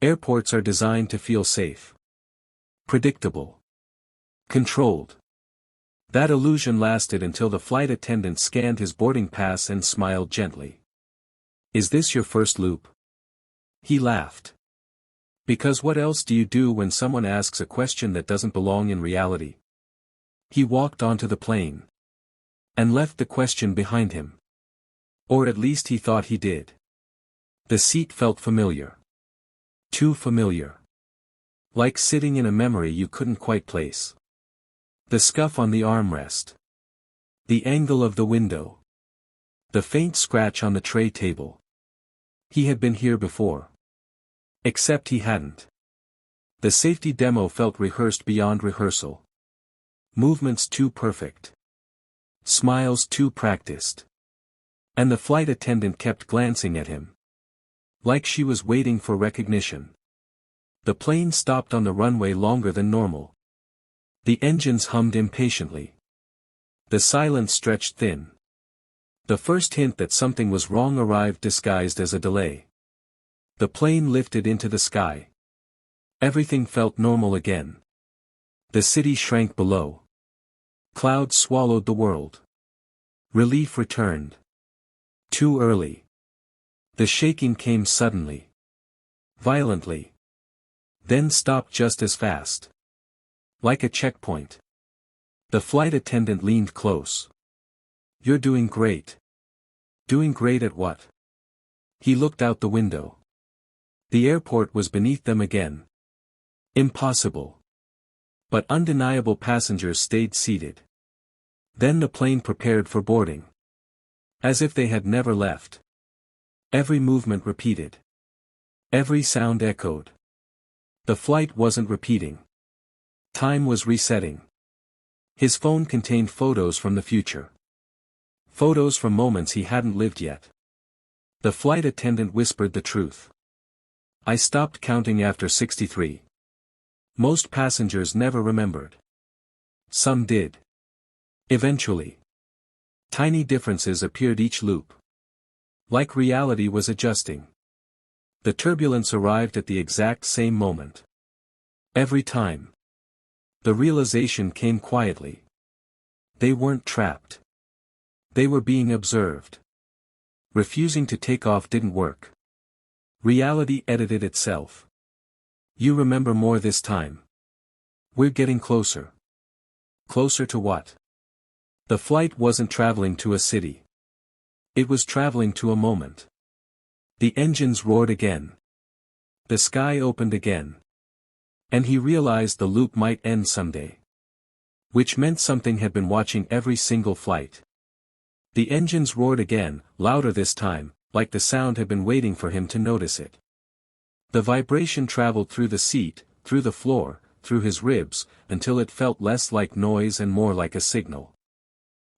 Airports are designed to feel safe. Predictable. Controlled. That illusion lasted until the flight attendant scanned his boarding pass and smiled gently. "Is this your first loop?" He laughed. "Because what else do you do when someone asks a question that doesn't belong in reality?" He walked onto the plane. And left the question behind him. Or at least he thought he did. The seat felt familiar. Too familiar. Like sitting in a memory you couldn't quite place. The scuff on the armrest. The angle of the window. The faint scratch on the tray table. He had been here before. Except he hadn't. The safety demo felt rehearsed beyond rehearsal. Movements too perfect. Smiles too practiced. And the flight attendant kept glancing at him. Like she was waiting for recognition. The plane stopped on the runway longer than normal. The engines hummed impatiently. The silence stretched thin. The first hint that something was wrong arrived disguised as a delay. The plane lifted into the sky. Everything felt normal again. The city shrank below. Clouds swallowed the world. Relief returned. Too early. The shaking came suddenly. Violently. Then stopped just as fast. Like a checkpoint. The flight attendant leaned close. "You're doing great." "Doing great at what?" He looked out the window. The airport was beneath them again. Impossible. But undeniable. Passengers stayed seated. Then the plane prepared for boarding. As if they had never left. Every movement repeated. Every sound echoed. The flight wasn't repeating. Time was resetting. His phone contained photos from the future. Photos from moments he hadn't lived yet. The flight attendant whispered the truth. "I stopped counting after 63. Most passengers never remembered. Some did. Eventually. Tiny differences appeared each loop. Like reality was adjusting. The turbulence arrived at the exact same moment. Every time. The realization came quietly. They weren't trapped. They were being observed. Refusing to take off didn't work. Reality edited itself. "You remember more this time. We're getting closer." Closer to what? The flight wasn't traveling to a city. It was traveling to a moment. The engines roared again. The sky opened again. And he realized the loop might end someday. Which meant something had been watching every single flight. The engines roared again, louder this time, like the sound had been waiting for him to notice it. The vibration traveled through the seat, through the floor, through his ribs, until it felt less like noise and more like a signal.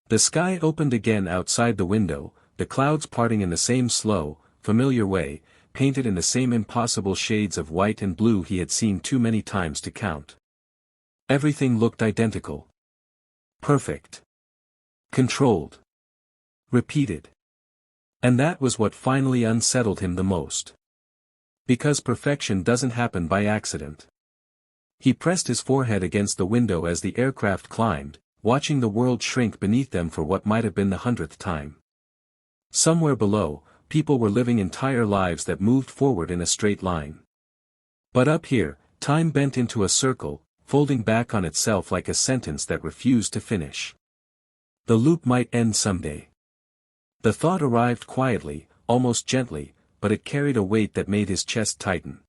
The sky opened again outside the window, the clouds parting in the same slow, familiar way, painted in the same impossible shades of white and blue he had seen too many times to count. Everything looked identical. Perfect. Controlled. Repeated. And that was what finally unsettled him the most. Because perfection doesn't happen by accident. He pressed his forehead against the window as the aircraft climbed, watching the world shrink beneath them for what might have been the 100th time. Somewhere below, people were living entire lives that moved forward in a straight line. But up here, time bent into a circle, folding back on itself like a sentence that refused to finish. The loop might end someday. The thought arrived quietly, almost gently, but it carried a weight that made his chest tighten.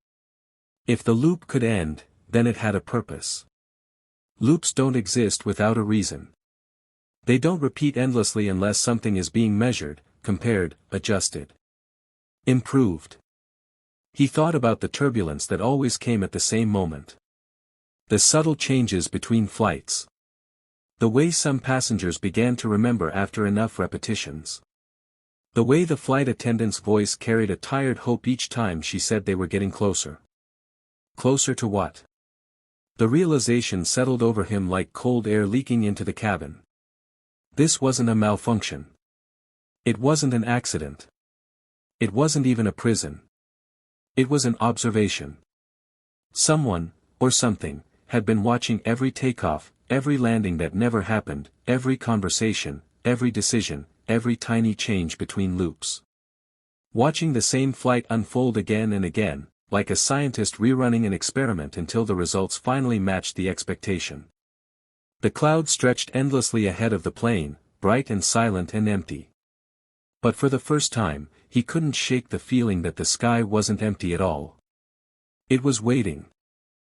If the loop could end, then it had a purpose. Loops don't exist without a reason. They don't repeat endlessly unless something is being measured, compared, adjusted. Improved. He thought about the turbulence that always came at the same moment. The subtle changes between flights. The way some passengers began to remember after enough repetitions. The way the flight attendant's voice carried a tired hope each time she said they were getting closer. Closer to what? The realization settled over him like cold air leaking into the cabin. This wasn't a malfunction. It wasn't an accident. It wasn't even a prison. It was an observation. Someone, or something, had been watching every takeoff, every landing that never happened, every conversation, every decision, every tiny change between loops. Watching the same flight unfold again and again, like a scientist rerunning an experiment until the results finally matched the expectation. The clouds stretched endlessly ahead of the plane, bright and silent and empty. But for the first time, he couldn't shake the feeling that the sky wasn't empty at all. It was waiting.